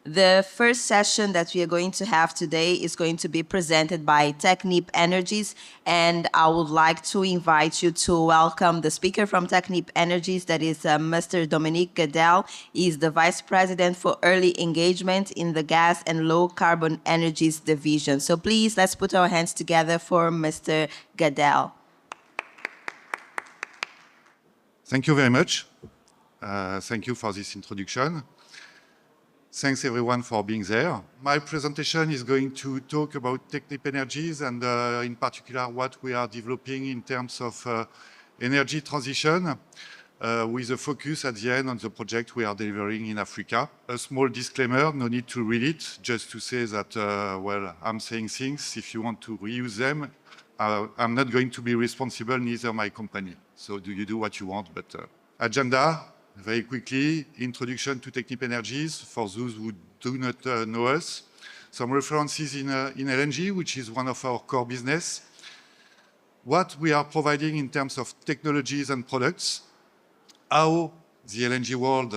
The first session that we are going to have today is going to be presented by Technip Energies, and I would like to invite you to welcome the speaker from Technip Energies, that is Mr. Dominique Gadel. He is the Vice President for Early Engagement in the Gas and Low Carbon Energies Division. So please, let's put our hands together for Mr. Gadel. Thank you very much. Thank you for this introduction. Thanks everyone for being there. My presentation is going to talk about Technip Energies and in particular what we are developing in terms of energy transition with a focus at the end on the project we are delivering in Africa. A small disclaimer, no need to read it, just to say that, well, I'm saying things, if you want to reuse them, I'm not going to be responsible, neither my company. So do you do what you want, but agenda. Very quickly, introduction to Technip Energies, for those who do not know us. Some references in LNG, which is one of our core business. What we are providing in terms of technologies and products. How the LNG world,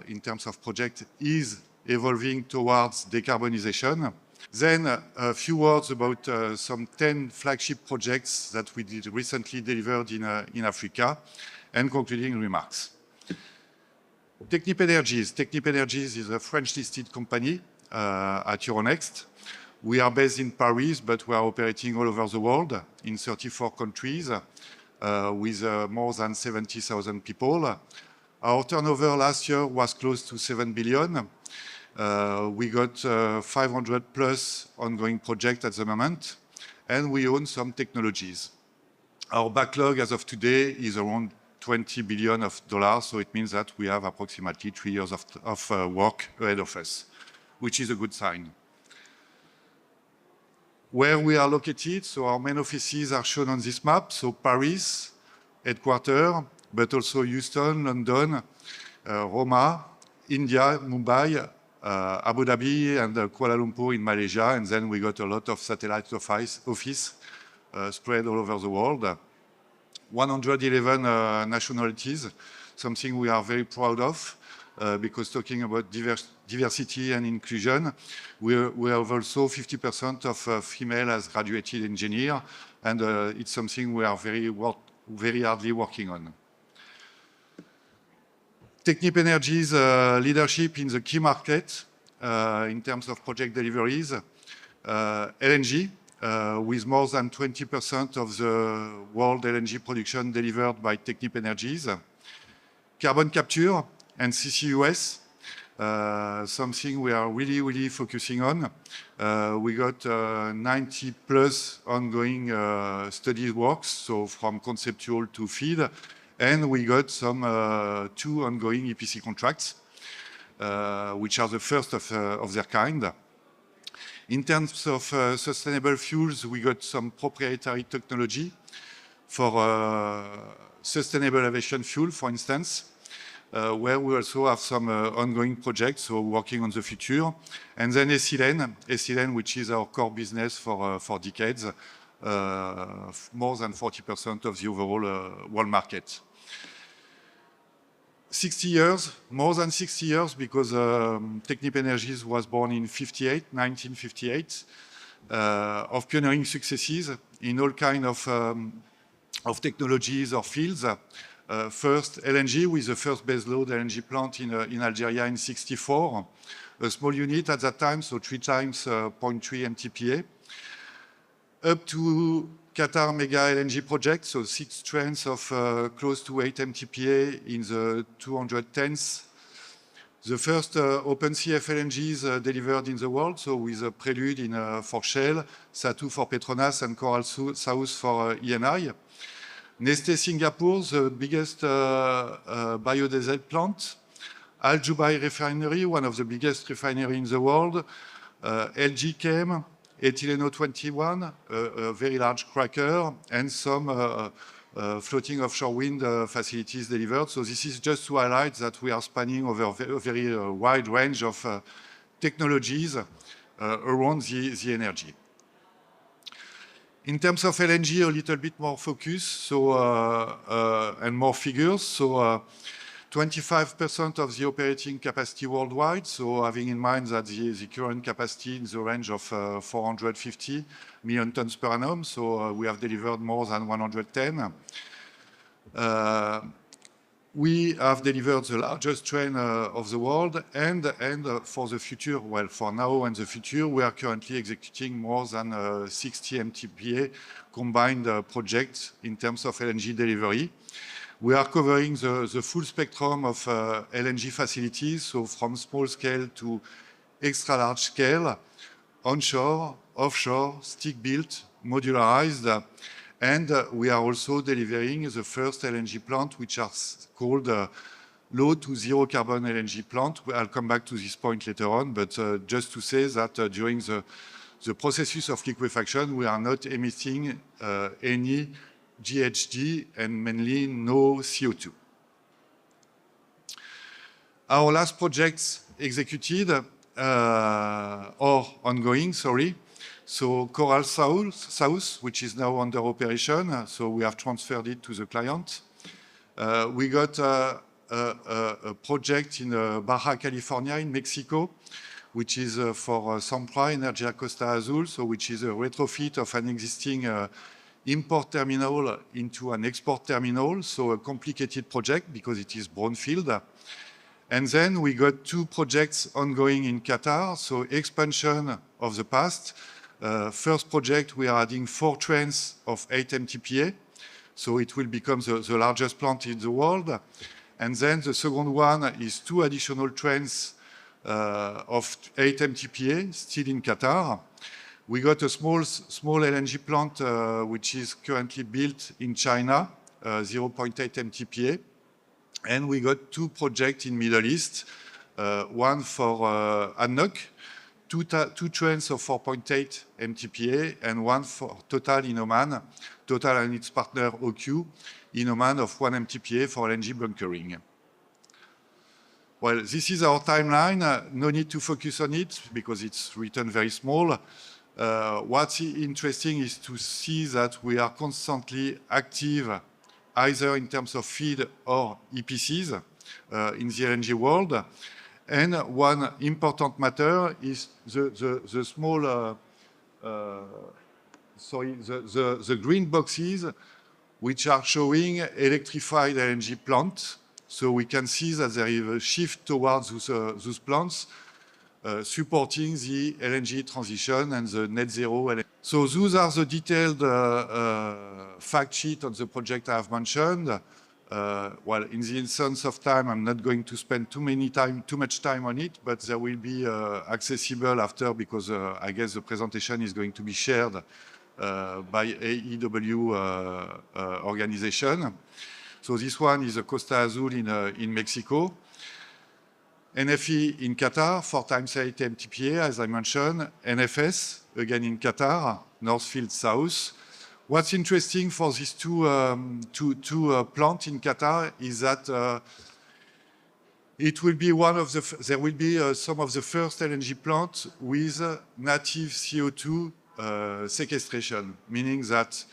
in terms of project, is evolving towards decarbonization. Then a few words about some 10 flagship projects that we did recently delivered in Africa, and concluding remarks. Technip Energies. Technip Energies is a French-listed company at Euronext. We are based in Paris, but we are operating all over the world in 34 countries with more than 70,000 people. Our turnover last year was close to 7 billion. We got 500 plus ongoing projects at the moment, and we own some technologies. Our backlog as of today is around $20 billion, so it means that we have approximately 3 years of work ahead of us, which is a good sign. Where we are located, so our main offices are shown on this map, so Paris, headquarters, but also Houston, London, Roma, India, Mumbai, Abu Dhabi, and Kuala Lumpur in Malaysia, and then we got a lot of satellite office spread all over the world. 111 nationalities, something we are very proud of, because talking about diversity and inclusion, we have also 50% of female as graduated engineer, and it's something we are very hardly working on. Technip Energies leadership in the key market in terms of project deliveries, LNG, with more than 20% of the world LNG production delivered by Technip Energies. Carbon capture and CCUS, something we are really focusing on. We got 90 plus ongoing study works, so from conceptual to FEED, and we got some 2 ongoing EPC contracts, which are the first of their kind. In terms of sustainable fuels, we got some proprietary technology for sustainable aviation fuel, for instance, where we also have some ongoing projects, so working on the future. And then ethylene, which is our core business for decades, more than 40% of the overall world market. 60 years, more than 60 years, because Technip Energies was born in 1958, of pioneering successes in all kinds of technologies or fields. First, LNG, with the first baseload LNG plant in Algeria in 64. A small unit at that time, so 3 times 0.3 MTPA. Up to Qatar Mega LNG project, so 6 trains of close to 8 MTPA in the 210s. The first open CF LNGs delivered in the world, so with a Prelude for Shell, Satu for Petronas, and Coral South for Eni. Neste Singapore, the biggest biodiesel plant. Al Jubail Refinery, one of the biggest refineries in the world. LG Chem, Ethyleno 21, a very large cracker, and some floating offshore wind facilities delivered. So this is just to highlight that we are spanning over a very wide range of technologies around the energy. In terms of LNG, a little bit more focus, so and more figures. So 25% of the operating capacity worldwide, so having in mind that the current capacity in the range of 450 million tons per annum, so we have delivered more than 110. We have delivered the largest train of the world, and for the future, well, for now and the future, we are currently executing more than 60 MTPA combined projects in terms of LNG delivery. We are covering the full spectrum of LNG facilities, so from small scale to extra large scale, onshore, offshore, stick-built, modularized, and we are also delivering the first LNG plant, which are called low to zero carbon LNG plant. I'll come back to this point later on, but just to say that during the processes of liquefaction, we are not emitting any GHG and mainly no CO2. Our last projects executed or ongoing, sorry. So Coral South, which is now under operation, so we have transferred it to the client. We got a project in Baja California in Mexico, which is for Sempra Energía Costa Azul, so which is a retrofit of an existing import terminal into an export terminal, so a complicated project because it is brownfield. And then we got two projects ongoing in Qatar, so expansion of the past. First project, we are adding 4 trains of 8 MTPA, so it will become the largest plant in the world. And then the second one is 2 additional trains of 8 MTPA, still in Qatar. We got a small LNG plant which is currently built in China, 0.8 MTPA. And we got 2 projects in Middle East, one for ADNOC, 2 trains of 4.8 MTPA, and one for Total in Oman, Total and its partner OQ in Oman of 1 MTPA for LNG bunkering. Well, this is our timeline. No need to focus on it because it's written very small. What's interesting is to see that we are constantly active, either in terms of FEED or EPCs in the LNG world. And one important matter is the small, the green boxes, which are showing electrified LNG plants. So we can see that there is a shift towards those plants, supporting the LNG transition and the net zero LNG. So those are the detailed fact sheet on the project I have mentioned. Well, in the instance of time, I'm not going to spend too much time on it, but there will be accessible after because I guess the presentation is going to be shared by AEW organization. So this one is a Costa Azul in Mexico. NFE in Qatar, 4 times 8 MTPA, as I mentioned. NFS, again in Qatar, Northfield South. What's interesting for these two plants in Qatar is that it will be there will be some of the first LNG plants with native CO2 sequestration, meaning that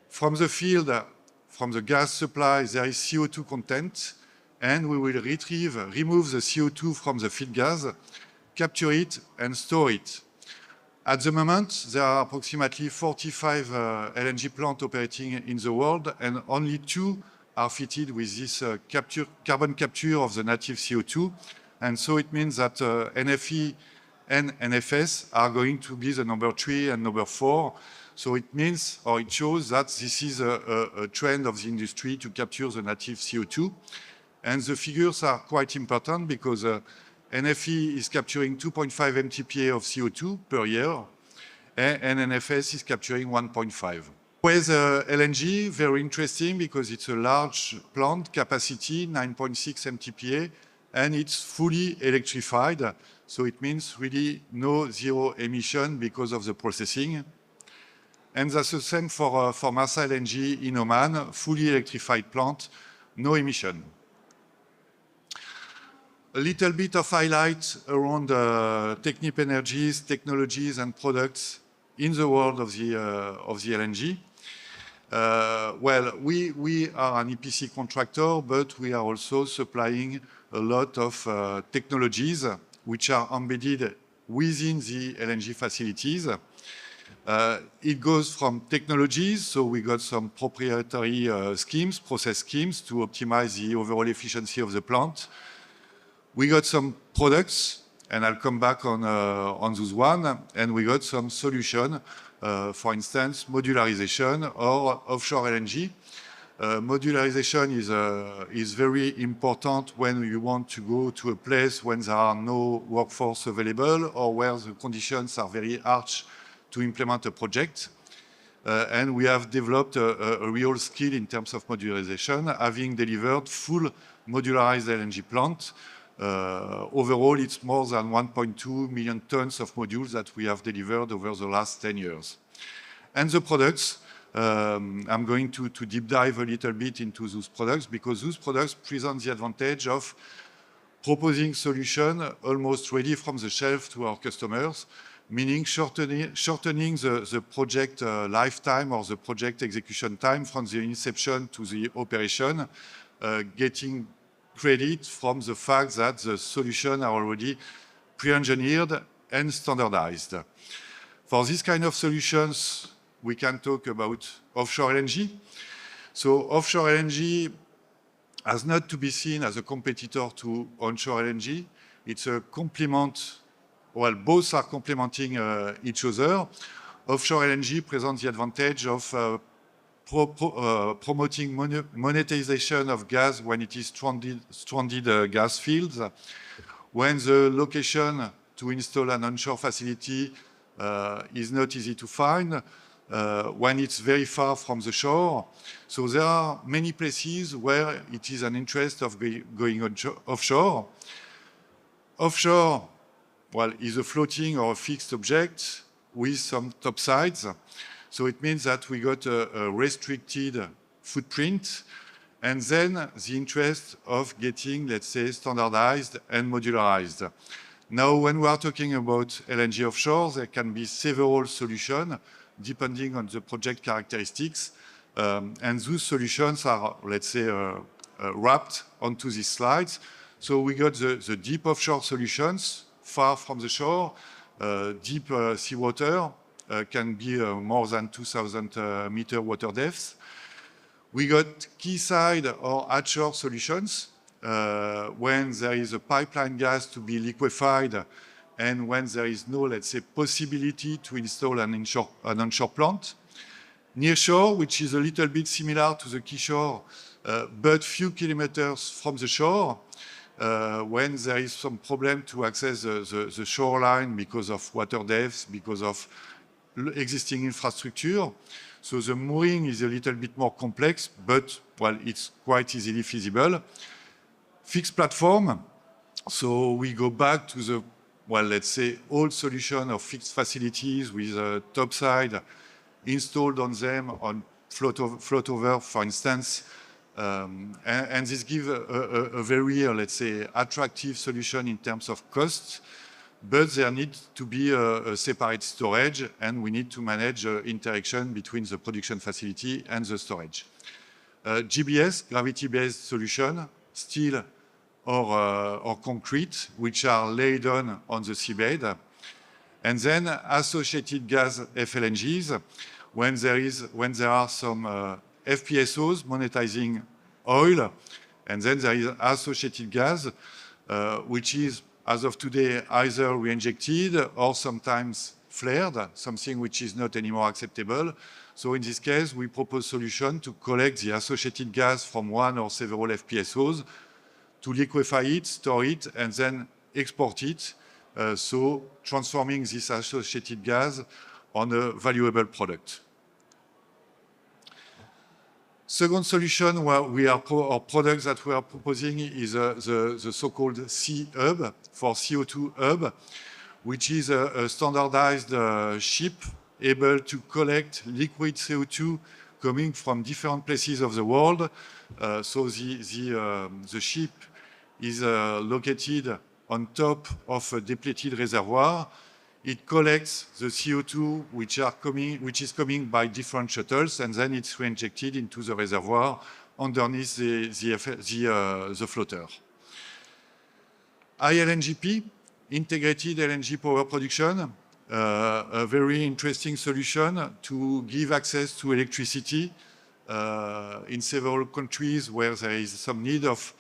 from the field, from the gas supply, there is CO2 content, and we will remove the CO2 from the field gas, capture it, and store it. At the moment, there are approximately 45 LNG plants operating in the world, and only 2 are fitted with this carbon capture of the native CO2. And so it means that NFE and NFS are going to be the number 3 and number 4. So it means, or it shows that this is a trend of the industry to capture the native CO2. And the figures are quite important because NFE is capturing 2.5 MTPA of CO2 per year, and NFS is capturing 1.5. With LNG, very interesting because it's a large plant capacity, 9.6 MTPA, and it's fully electrified. So it means really no zero emission because of the processing. And that's the same for Marsa LNG in Oman, fully electrified plant, no emission. A little bit of highlight around Technip Energies, technologies and products in the world of the LNG. Well, we are an EPC contractor, but we are also supplying a lot of technologies which are embedded within the LNG facilities. It goes from technologies, so we got some proprietary schemes, process schemes to optimize the overall efficiency of the plant. We got some products, and I'll come back on those one, and we got some solution, for instance, modularization or offshore LNG. Modularization is very important when you want to go to a place when there are no workforce available or where the conditions are very harsh to implement a project. And we have developed a real skill in terms of modularization, having delivered full modularized LNG plant. Overall, it's more than 1.2 million tons of modules that we have delivered over the last 10 years. And the products, I'm going to deep dive a little bit into those products because those products present the advantage of proposing solution almost ready from the shelf to our customers, meaning shortening the project lifetime or the project execution time from the inception to the operation, getting credit from the fact that the solutions are already pre-engineered and standardized. For this kind of solutions, we can talk about offshore LNG. So offshore LNG has not to be seen as a competitor to onshore LNG. It's a complement. Well, both are complementing each other. Offshore LNG presents the advantage of promoting monetization of gas when it is stranded gas fields. When the location to install an onshore facility is not easy to find, when it's very far from the shore. So there are many places where it is an interest of going offshore. Offshore, well, is a floating or a fixed object with some topsides. So it means that we got a restricted footprint and then the interest of getting, let's say, standardized and modularized. Now, when we are talking about LNG offshore, there can be several solutions depending on the project characteristics. And those solutions are, let's say, wrapped onto these slides. So we got the deep offshore solutions, far from the shore, deep seawater, can be more than 2,000 meter water depth. We got quayside or offshore solutions when there is a pipeline gas to be liquefied and when there is no, let's say, possibility to install an onshore plant. Nearshore, which is a little bit similar to the quayshore, but few kilometers from the shore, when there is some problem to access the shoreline because of water depth, because of existing infrastructure. So the mooring is a little bit more complex, but, well, it's quite easily feasible. Fixed platform. So we go back to the, well, let's say, old solution of fixed facilities with a topside installed on them on float over, for instance. And this gives a very, let's say, attractive solution in terms of cost, but there needs to be a separate storage, and we need to manage interaction between the production facility and the storage. GBS, gravity-based solution, steel or concrete, which are laid on the seabed. And then associated gas FLNGs, when there are some FPSOs monetizing oil, and then there is associated gas, which is, as of today, either re-injected or sometimes flared, something which is not anymore acceptable. So in this case, we propose solution to collect the associated gas from one or several FPSOs, to liquefy it, store it, and then export it, so transforming this associated gas on a valuable product. Second solution where our products that we are proposing is the so-called C-Hub for CO2 hub, which is a standardized ship able to collect liquid CO2 coming from different places of the world. So the ship is located on top of a depleted reservoir. It collects the CO2 which is coming by different shuttles, and then it's reinjected into the reservoir underneath the floater. ILNGP, integrated LNG power production, a very interesting solution to give access to electricity in several countries where there is some need of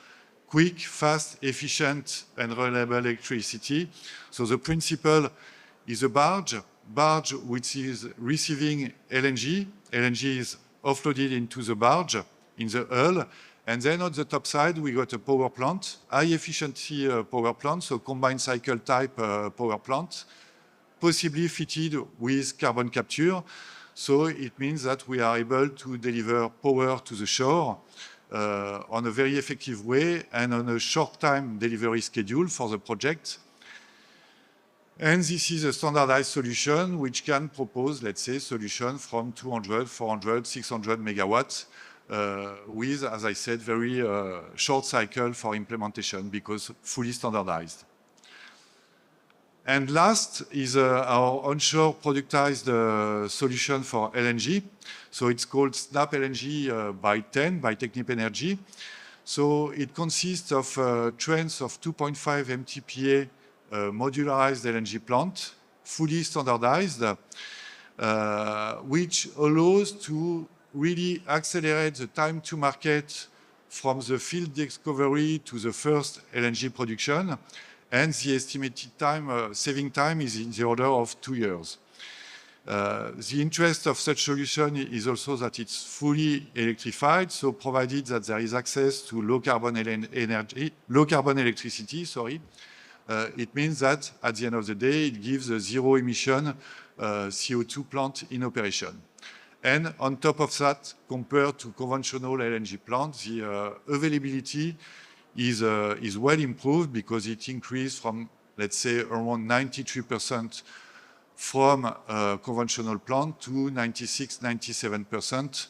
quick, fast, efficient, and reliable electricity. So the principle is a barge which is receiving LNG. LNG is offloaded into the barge in the hull. And then on the top side, we got a power plant, high efficiency power plant, so combined cycle type power plant, possibly fitted with carbon capture. So it means that we are able to deliver power to the shore on a very effective way and on a short time delivery schedule for the project. And this is a standardized solution which can propose, let's say, solution from 200, 400, 600 megawatts with, as I said, very short cycle for implementation because fully standardized. And last is our onshore productized solution for LNG. So it's called Snap LNG by Technip Energies. So it consists of trains of 2.5 MTPA modularized LNG plant, fully standardized, which allows to really accelerate the time to market from the field discovery to the first LNG production. And the estimated time, saving time is in the order of 2 years. The interest of such solution is also that it's fully electrified, so provided that there is access to low carbon electricity, it means that at the end of the day, it gives a zero emission CO2 plant in operation. And on top of that, compared to conventional LNG plants, the availability is well improved because it increased from, let's say, around 93% from conventional plant to 96, 97%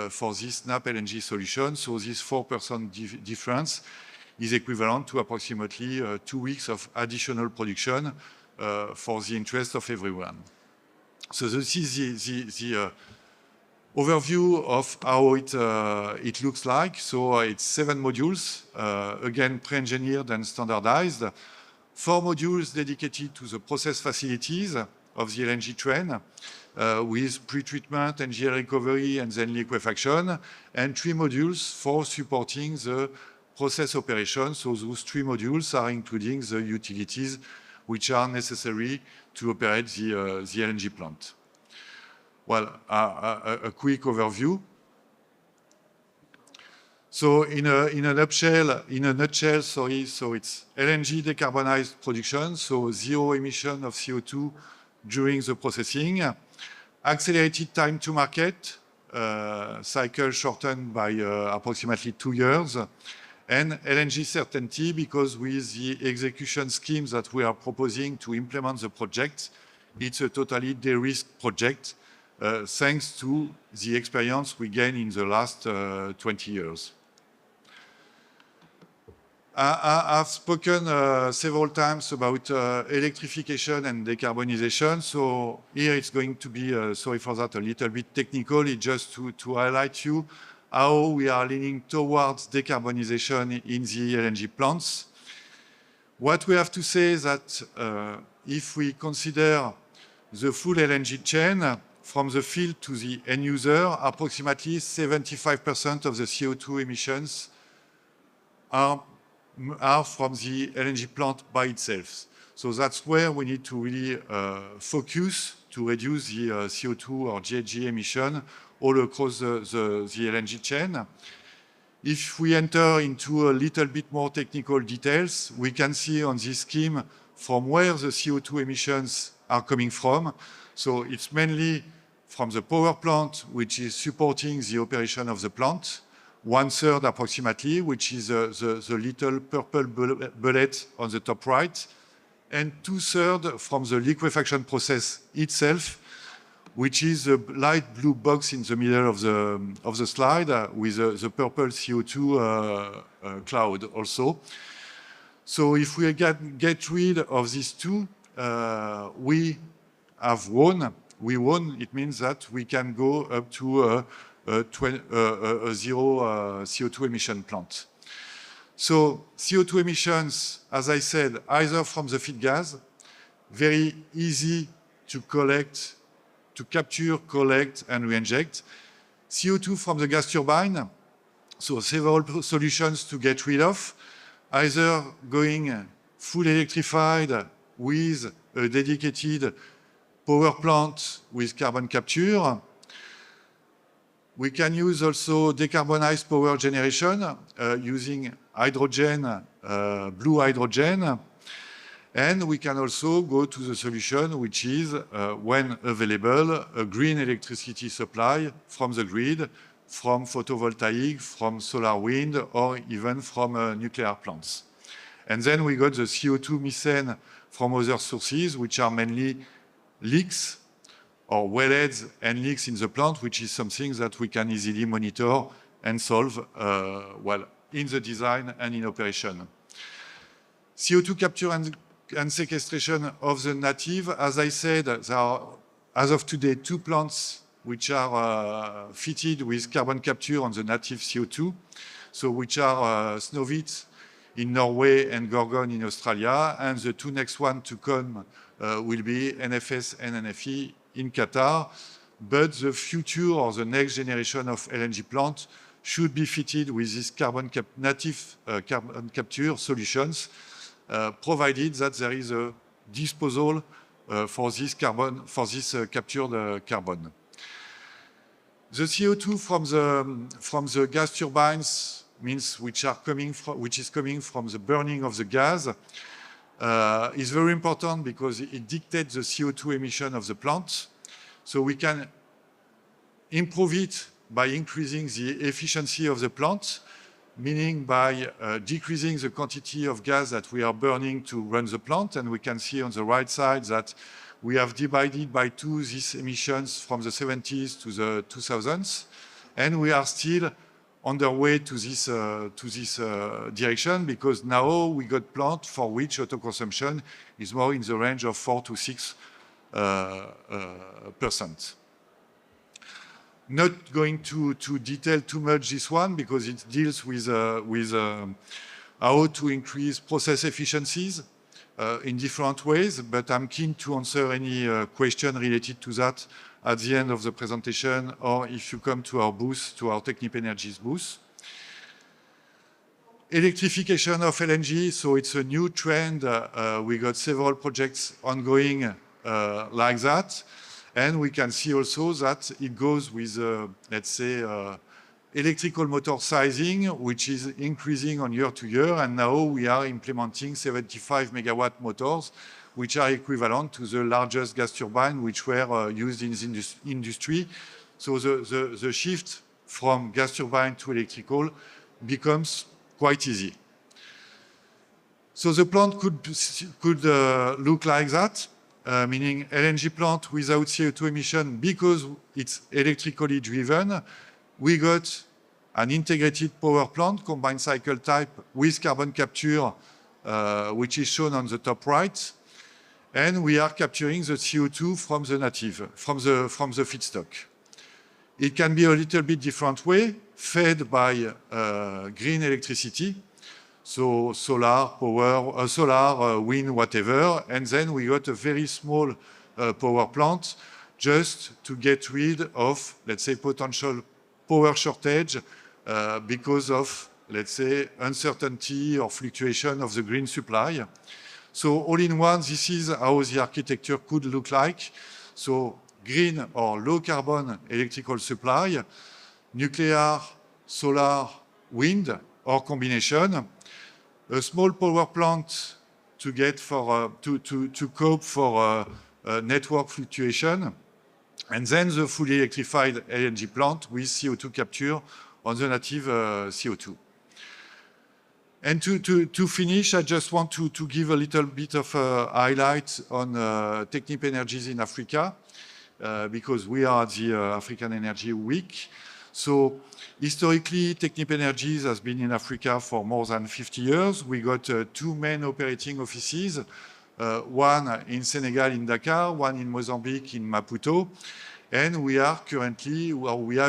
for this Snap LNG solution. So this 4% difference is equivalent to approximately 2 weeks of additional production for the interest of everyone. So this is the overview of how it looks like. So it's 7 modules, again, pre-engineered and standardized. 4 modules dedicated to the process facilities of the LNG train with pre-treatment, NGL recovery, and then liquefaction, and 3 modules for supporting the process operations. So those 3 modules are including the utilities which are necessary to operate the LNG plant. Well, a quick overview. So in a nutshell, so it's LNG decarbonized production, so zero emission of CO2 during the processing, accelerated time to market, cycle shortened by approximately 2 years, and LNG certainty because with the execution schemes that we are proposing to implement the project, it's a totally de-risked project. Thanks to the experience we gained in the last 20 years. I've spoken several times about electrification and decarbonization. So here it's going to be, sorry for that, a little bit technical. It's just to highlight you how we are leaning towards decarbonization in the LNG plants. What we have to say is that if we consider the full LNG chain, from the field to the end user, approximately 75% of the CO2 emissions are from the LNG plant by itself. So that's where we need to really focus to reduce the CO2 or GHG emission all across the LNG chain. If we enter into a little bit more technical details, we can see on this scheme from where the CO2 emissions are coming from. So it's mainly from the power plant, which is supporting the operation of the plant, 1/3 approximately, which is the little purple bullet on the top right, and 2/3 from the liquefaction process itself, which is the light blue box in the middle of the slide with the purple CO2 cloud also. So if we get rid of these two, we have won. We won, it means that we can go up to a zero CO2 emission plant. So CO2 emissions, as I said, either from the feed gas, very easy to collect, to capture, collect, and reinject. CO2 from the gas turbine, so several solutions to get rid of, either going full electrified with a dedicated power plant with carbon capture. We can use also decarbonized power generation using hydrogen, blue hydrogen. And we can also go to the solution, which is, when available, a green electricity supply from the grid, from photovoltaic, from solar wind, or even from nuclear plants. And then we got the CO2 methane from other sources, which are mainly leaks or wellheads and leaks in the plant, which is something that we can easily monitor and solve well in the design and in operation. CO2 capture and sequestration of the native, as I said, there are, as of today, 2 plants which are fitted with carbon capture on the native CO2, so which are Snøhvit in Norway and Gorgon in Australia, and the 2 next ones to come will be NFS and NFE in Qatar. But the future or the next generation of LNG plant should be fitted with these native carbon capture solutions, provided that there is a disposal for this captured carbon. The CO2 from the gas turbines means which is coming from the burning of the gas is very important because it dictates the CO2 emission of the plant. So we can improve it by increasing the efficiency of the plant, meaning by decreasing the quantity of gas that we are burning to run the plant. And we can see on the right side that we have divided by 2 these emissions from the 70s to the 2000s. And we are still on the way to this direction, because now we got plant for which autoconsumption is more in the range of 4 to 6%. Not going to detail too much this one because it deals with how to increase process efficiencies in different ways, but I'm keen to answer any question related to that at the end of the presentation, or if you come to our booth, to our Technip Energies booth. Electrification of LNG, so it's a new trend. We got several projects ongoing like that. And we can see also that it goes with, let's say, electrical motor sizing, which is increasing on year to year. And now we are implementing 75 megawatt motors, which are equivalent to the largest gas turbine which were used in the industry. So the shift from gas turbine to electrical becomes quite easy. So the plant could look like that, meaning LNG plant without CO2 emission because it's electrically driven. We got an integrated power plant, combined cycle type with carbon capture, which is shown on the top right. And we are capturing the CO2 from the native, from the feedstock. It can be a little bit different way, fed by green electricity, so solar power, wind, whatever. And then we got a very small power plant just to get rid of, let's say, potential power shortage because of, let's say, uncertainty or fluctuation of the green supply. So all in one, this is how the architecture could look like. So green or low carbon electrical supply, nuclear, solar, wind, or combination. A small power plant to get for to cope for network fluctuation, and then the fully electrified LNG plant with CO2 capture on the native CO2. And to finish, I just want to give a little bit of a highlight on Technip Energies in Africa, because we are at the African Energy Week. So historically, Technip Energies has been in Africa for more than 50 years. We got 2 main operating offices, one in Senegal, in Dakar, one in Mozambique, in Maputo. And we have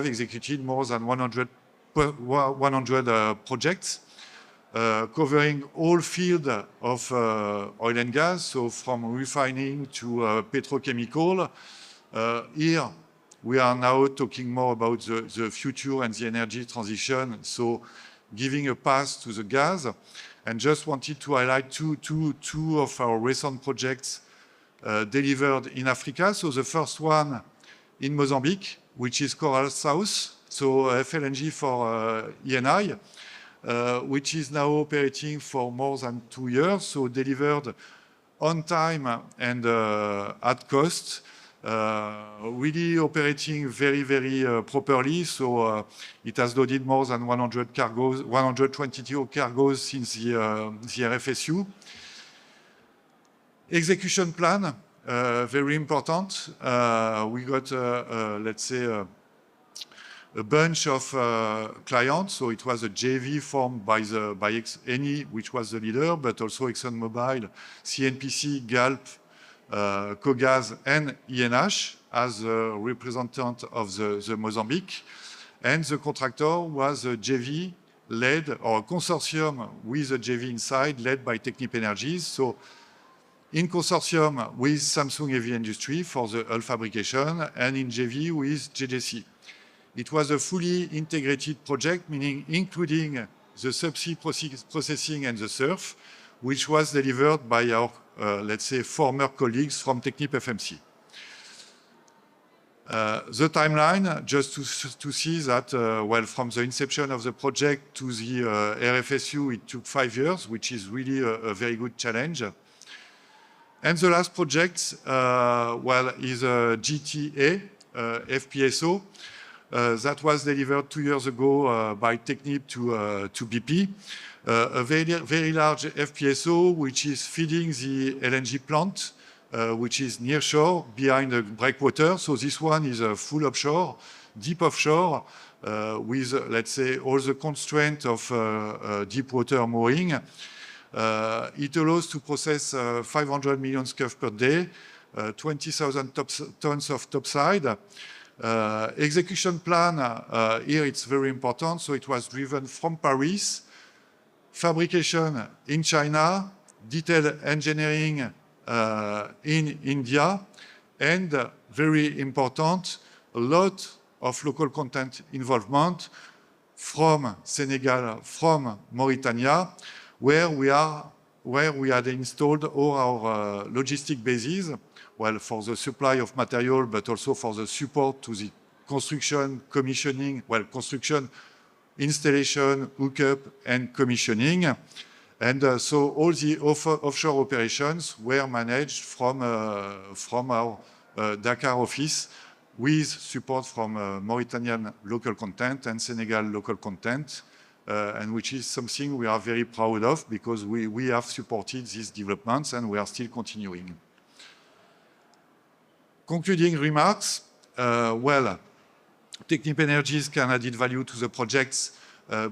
executed more than 100 projects covering all fields of oil and gas, so from refining to petrochemical. Here, we are now talking more about the future and the energy transition, so giving a path to the gas. And just wanted to highlight two of our recent projects delivered in Africa. So the first one in Mozambique, which is Coral South, so FLNG for Eni, which is now operating for more than 2 years, so delivered on time and at cost, really operating very, very properly. So it has loaded more than 100 cargoes, 122 cargoes since the RFSU. Execution plan, very important. We got, let's say, a bunch of clients. So it was a JV formed by Eni, which was the leader, but also ExxonMobil, CNPC, Galp, Cogaz, and ENH as a representative of the Mozambique. And the contractor was a JV led, or a consortium with a JV inside, led by Technip Energies. So in consortium with Samsung Heavy Industry for the hull fabrication, and in JV with JJC. It was a fully integrated project, meaning including the subsea processing and the SURF, which was delivered by our, let's say, former colleagues from TechnipFMC. The timeline, just to see that, well, from the inception of the project to the RFSU, it took 5 years, which is really a very good challenge. And the last project, well, is a GTA FPSO. That was delivered 2 years ago by Technip to BP. A very large FPSO, which is feeding the LNG plant, which is near shore, behind the breakwater. So this one is a full offshore, deep offshore, with, let's say, all the constraints of deep water mooring. It allows to process 500 million scf per day, 20,000 tons of topside. Execution plan, here it's very important. So it was driven from Paris, fabrication in China, detailed engineering in India, and very important, a lot of local content involvement from Senegal, from Mauritania, where we had installed all our logistic bases, well, for the supply of material, but also for the support to the construction, commissioning, well, construction, installation, hookup, and commissioning. And so all the offshore operations were managed from our Dakar office with support from Mauritanian local content and Senegal local content, and which is something we are very proud of because we have supported these developments and we are still continuing. Concluding remarks, well, Technip Energies can add value to the projects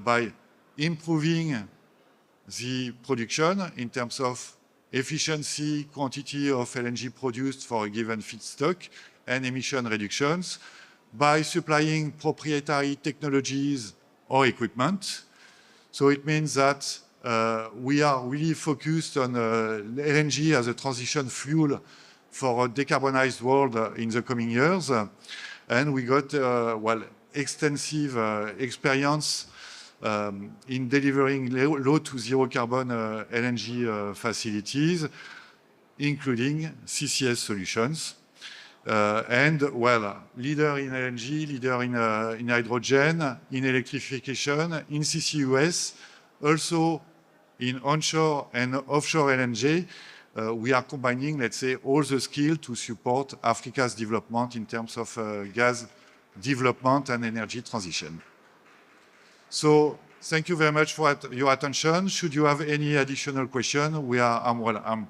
by improving the production in terms of efficiency, quantity of LNG produced for a given feedstock, and emission reductions, by supplying proprietary technologies or equipment. So it means that we are really focused on LNG as a transition fuel for a decarbonized world in the coming years. And we got, well, extensive experience in delivering low to zero carbon LNG facilities, including CCS solutions. And, well, leader in LNG, leader in hydrogen, in electrification, in CCUS, also in onshore and offshore LNG. We are combining, let's say, all the skills to support Africa's development in terms of gas development and energy transition. So thank you very much for your attention. Should you have any additional questions, I'm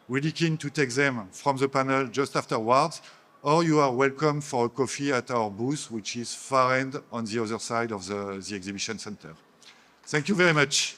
really keen to take them from the panel just afterwards, or you are welcome for a coffee at our booth, which is far end on the other side of the exhibition center. Thank you very much.